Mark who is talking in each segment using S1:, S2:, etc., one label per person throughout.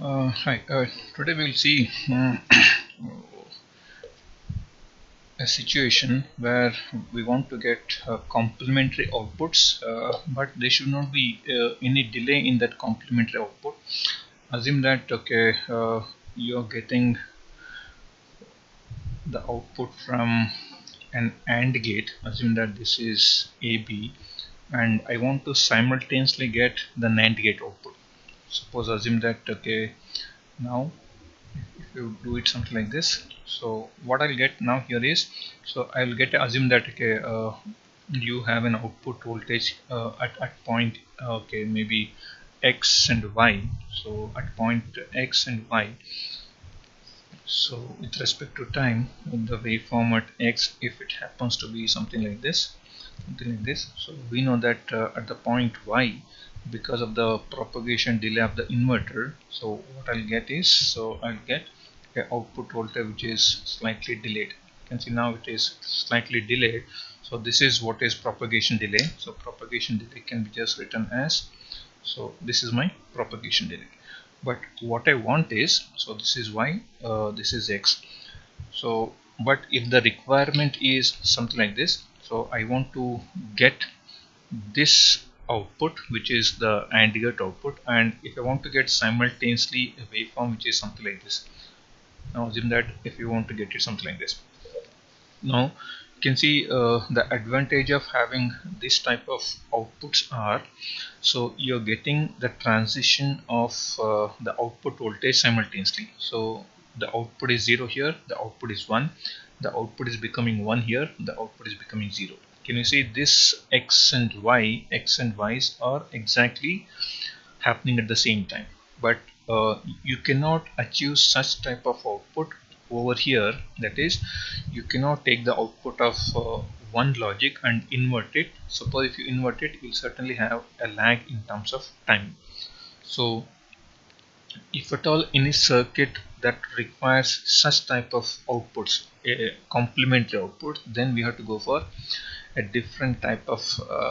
S1: Hi, today we will see a situation where we want to get complementary outputs, but there should not be any delay in that complementary output. Assume that you're getting the output from an AND gate. Assume that this is AB, and I want to simultaneously get the NAND gate output. Suppose assume that now if you do it something like this, so what I'll get now here is, so I'll get assume that you have an output voltage at point maybe X and Y. So at point X and Y, so with respect to time, the waveform at X, if it happens to be something like this, so we know that at the point Y, because of the propagation delay of the inverter, so what I'll get is, so I'll get a output voltage which is slightly delayed. You can see now it is slightly delayed. So this is what is propagation delay. So propagation delay can be just written as, so this is my propagation delay. But what I want is, so this is Y, this is X. So but if the requirement is something like this, so I want to get this output, which is the AND gate output, and if I want to get simultaneously a waveform which is something like this. Now assume that if you want to get it something like this, now you can see the advantage of having this type of outputs are, so you're getting the transition of the output voltage simultaneously. So the output is 0 here, the output is 1, the output is becoming 1 here, the output is becoming 0. Can you see this X and Y's are exactly happening at the same time, but you cannot achieve such type of output over here. That is, you cannot take the output of one logic and invert it. Suppose if you invert it, you'll certainly have a lag in terms of time. So if at all any circuit that requires such type of outputs, a complementary output, then we have to go for a different type of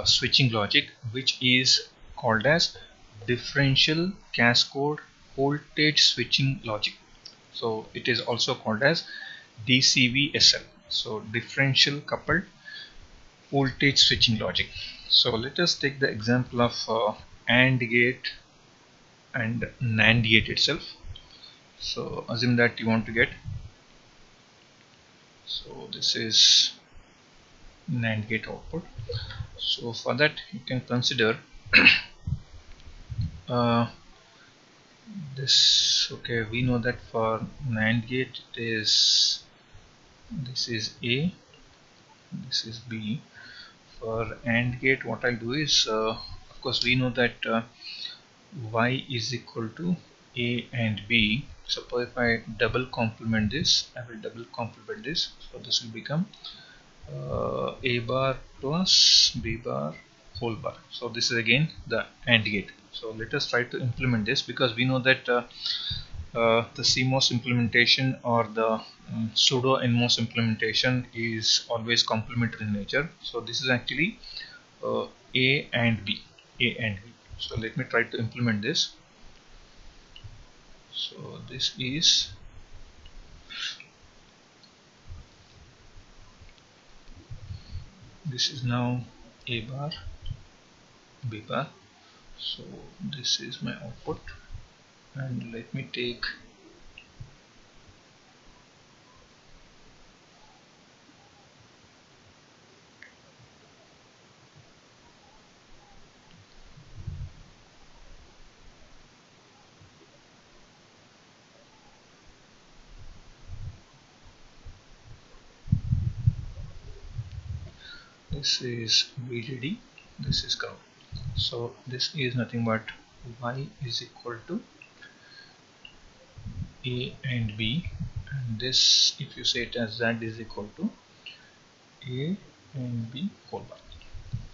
S1: switching logic, which is called as differential cascade voltage switching logic. So it is also called as DCVSL, so differential coupled voltage switching logic. So let us take the example of AND gate and NAND gate itself. So assume that you want to get, so this is NAND gate output. So for that you can consider this. Okay, we know that for NAND gate it is, this is A, this is B. For AND gate, what I'll do is, of course we know that Y is equal to A and B. Suppose if I double complement this, I will double complement this, so this will become A bar plus B bar whole bar. So this is again the AND gate. So let us try to implement this, because we know that the CMOS implementation or the pseudo NMOS implementation is always complementary in nature. So this is actually A and B, A and B. So let me try to implement this. So this is, this is now A bar, B bar. So this is my output, and let me take this is VDD, this is ground. So this is nothing but Y is equal to A and B, and this, if you say it as Z, is equal to A and B whole bar.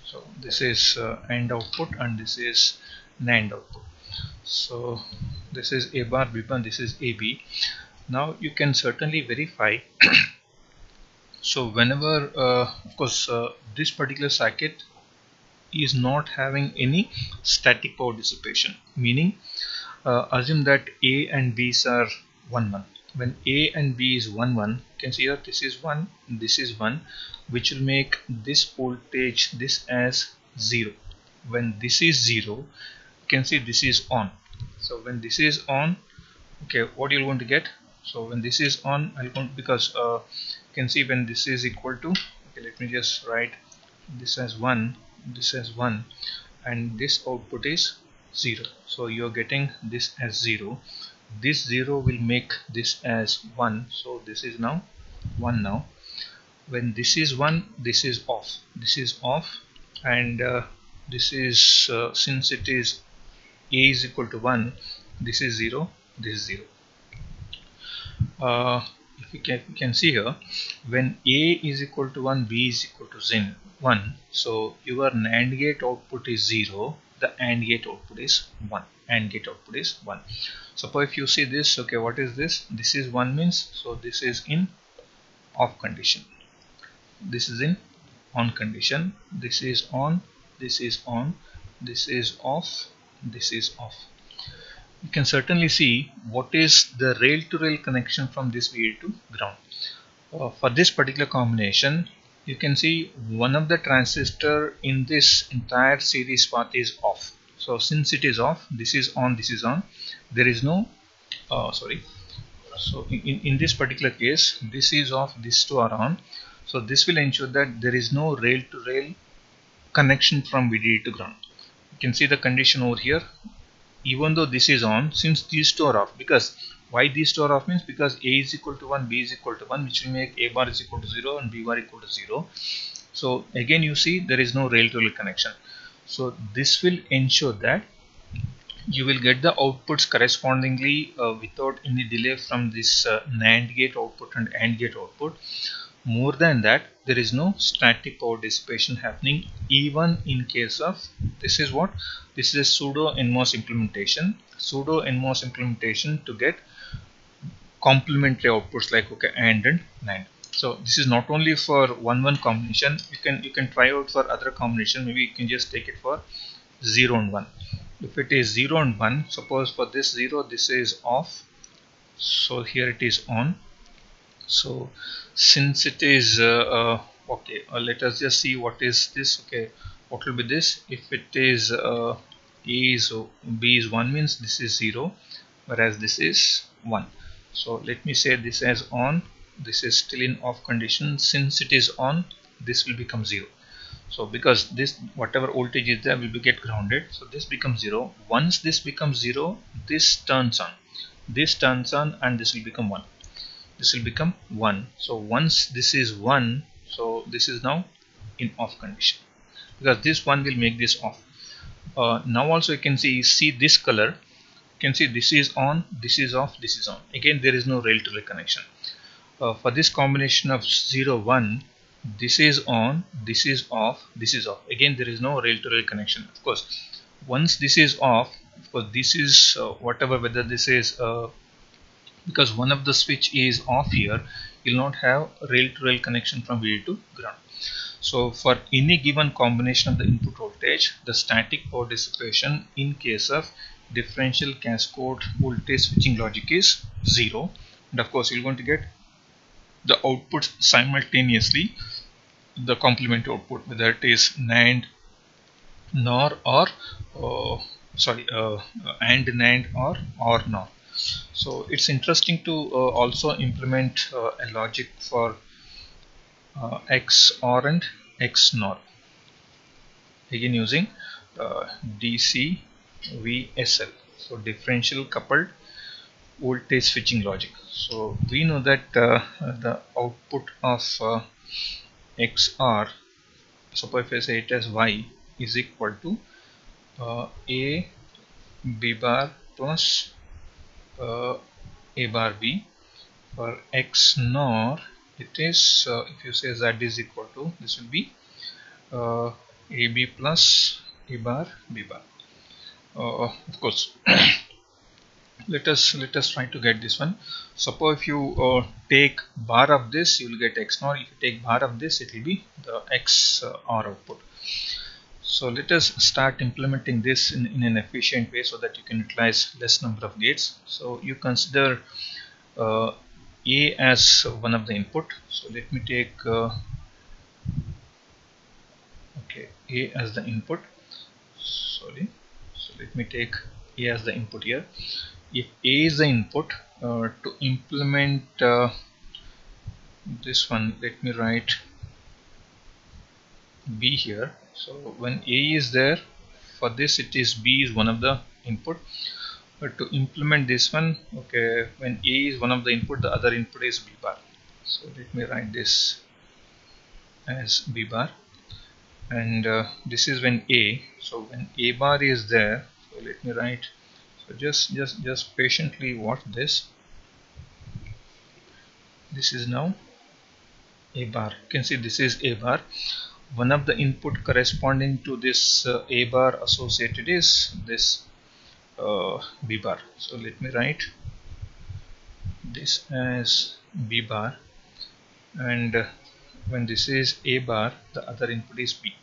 S1: So this is AND output, and this is NAND output. So this is A bar, B bar, this is AB. Now you can certainly verify. So whenever of course this particular circuit is not having any static power dissipation, meaning Assume that A and B's are 1 1. When A and B is 1 1, you can see here this is 1, this is 1, which will make this voltage this as 0. When this is 0, you can see this is on. So when this is on, okay, what you're going to get? So when this is on, I'll go, because you can see when this is equal to, okay, let me just write this as 1, this as 1, and this output is 0. So you're getting this as 0. This 0 will make this as 1. So this is now 1 now. When this is 1, this is off. This is off, and this is since it is A is equal to 1, this is 0, this is 0. If you can see here, when A is equal to 1, B is equal to 1, so your NAND gate output is 0, the AND gate output is 1. AND gate output is 1. Suppose if you see this, okay, what is this? This is 1 means, so this is in off condition. This is in on condition. This is on, this is on, this is off, this is off. You can certainly see what is the rail to rail connection from this VDD to ground. For this particular combination, you can see one of the transistor in this entire series path is off. So since it is off, this is on, this is on, there is no so in this particular case, this is off, these two are on. So this will ensure that there is no rail to rail connection from VDD to ground. You can see the condition over here. Even though this is on, since these two are off, because why these two are off means because A is equal to 1, B is equal to 1, which will make A bar is equal to 0 and B bar equal to 0. So again you see there is no rail to rail connection. So this will ensure that you will get the outputs correspondingly without any delay from this NAND gate output and AND gate output. More than that, there is no static power dissipation happening even in case of, this is what? This is a pseudo NMOS implementation. Pseudo NMOS implementation to get complementary outputs like, okay, AND and NAND. So this is not only for 1-1 combination. You can try out for other combination. Maybe you can just take it for 0 and 1. If it is 0 and 1, suppose for this 0, this is off. So here it is on. So since it is okay, let us just see what is this. Okay, what will be this? If it is A is B is 1 means this is 0, whereas this is 1. So let me say this as on, this is still in off condition. Since it is on, this will become 0. So because this whatever voltage is there will be get grounded, so this becomes 0. Once this becomes 0, this turns on, this turns on, and this will become 1. This will become 1. So once this is 1, so this is now in off condition, because this 1 will make this off. Now also you can see this color. You can see this is on, this is off, this is on. Again there is no rail to rail connection. For this combination of 0 1, this is on, this is off, this is off. Again there is no rail to rail connection. Of course, once this is off, of course this is whatever, whether this is because one of the switch is off here, you will not have rail to rail connection from VDD to ground. So for any given combination of the input voltage, the static power dissipation in case of differential cascode voltage switching logic is 0, and of course you're going to get the outputs simultaneously, the complementary output, whether it is NAND, NOR, or AND NAND or NOR. So it's interesting to also implement a logic for XOR and XNOR, again using DCVSL, so differential coupled voltage switching logic. So we know that the output of XOR, suppose if I say it as Y, is equal to A B bar plus A bar B. For XNOR, it is if you say Z is equal to, this will be AB plus A bar B bar. Of course, let us try to get this one. Suppose if you take bar of this, you will get XNOR. If you take bar of this, it will be the XOR output. So let us start implementing this in an efficient way so that you can utilize less number of gates. So you consider A as one of the input. So let me take okay, A as the input. Sorry. So let me take A as the input here. If A is the input, to implement this one, let me write B here. So when A is there, for this it is B is one of the input. But to implement this one, okay, when A is one of the input, the other input is B bar. So let me write this as B bar, and this is when A. So when A bar is there, so let me write. So just patiently watch this. This is now A bar. You can see this is A bar. One of the input corresponding to this A bar associated is this B bar. So let me write this as B bar, and when this is A bar, the other input is B.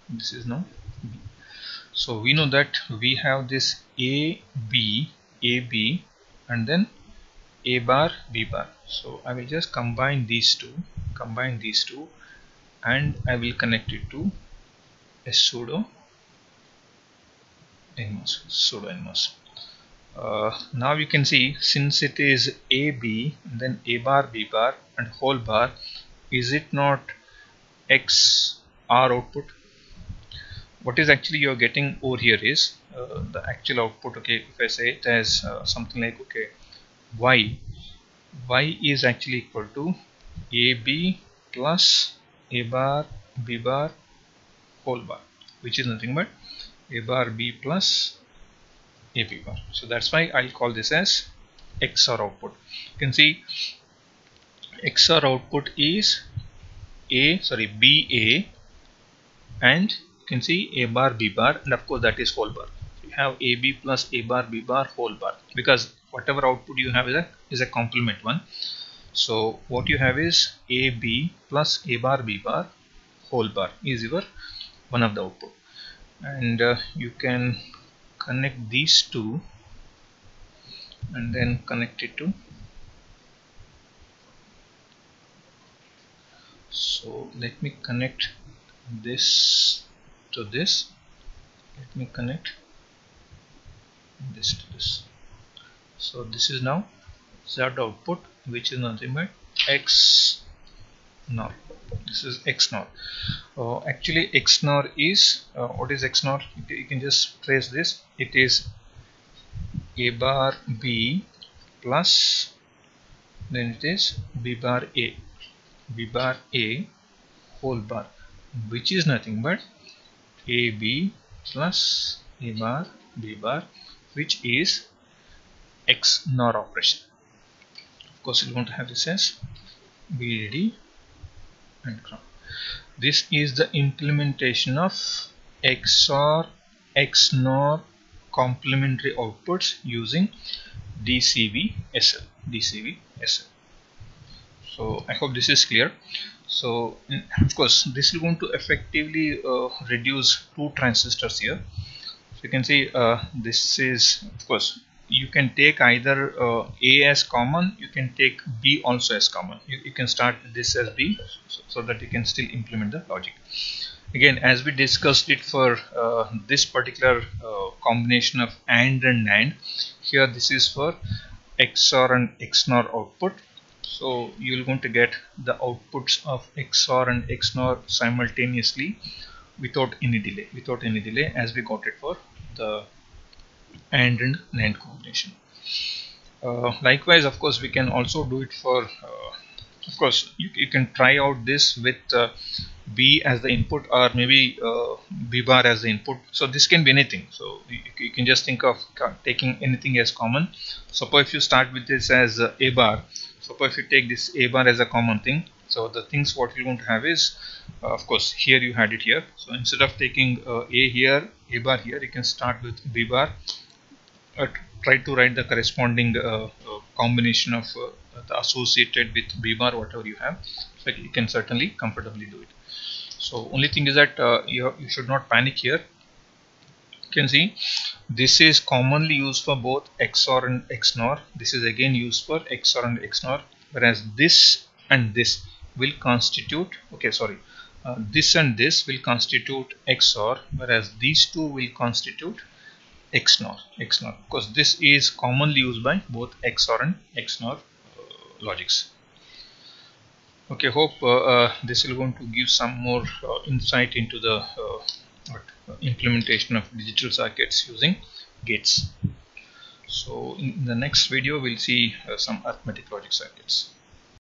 S1: This is now B. So we know that we have this A B, and then A bar, B bar. So I will just combine these two, and I will connect it to a pseudo NMOS. Now you can see, since it is A B, then A bar, B bar and whole bar, is it not XR output? What is actually you're getting over here is the actual output. Okay, if I say it as something like, okay, Y is actually equal to AB plus A bar, B bar, whole bar, which is nothing but A bar B plus AB bar. So that's why I'll call this as XOR output. You can see XOR output is BA, and you can see A bar B bar, and of course that is whole bar. So you have AB plus A bar B bar whole bar, because whatever output you have is a complement one. So what you have is AB plus A bar B bar whole bar is your one of the output, and you can connect these two and then connect it to. So let me connect this to this. Let me connect this to this. So this is now Z output, which is nothing but X NOR. This is X NOR. Actually X NOR is what is X NOR? You can just trace this. It is A bar B plus, then it is B bar A whole bar, which is nothing but AB plus A bar B bar, which is X NOR operation. Of course you want to have this as VDD and ground. This is the implementation of XOR XNOR complementary outputs using DCV-SL. So I hope this is clear. So of course this is going to effectively reduce two transistors here. So you can see this is, of course you can take either A as common, you can take B also as common. You can start this as B, so that you can still implement the logic. Again, as we discussed it for this particular combination of AND and NAND, here this is for XOR and XNOR output. So you're going to get the outputs of XOR and XNOR simultaneously without any delay, as we got it for the AND and NAND combination. Likewise, of course, we can also do it for of course you can try out this with B as the input, or maybe B bar as the input. So this can be anything. So you can just think of taking anything as common. Suppose if you start with this as A bar, suppose if you take this A bar as a common thing, so the things what you're going to have is of course here you had it here. So instead of taking A here, A bar here, you can start with B bar. Try to write the corresponding combination of the associated with B bar, whatever you have. So you can certainly comfortably do it. So only thing is that you should not panic here. You can see this is commonly used for both XOR and XNOR. This is again used for XOR and XNOR, whereas this and this will constitute, this and this will constitute XOR, whereas these two will constitute XNOR, because this is commonly used by both XOR and XNOR logics. Okay, hope this is going to give some more insight into the implementation of digital circuits using gates. So in the next video we'll see some arithmetic logic circuits.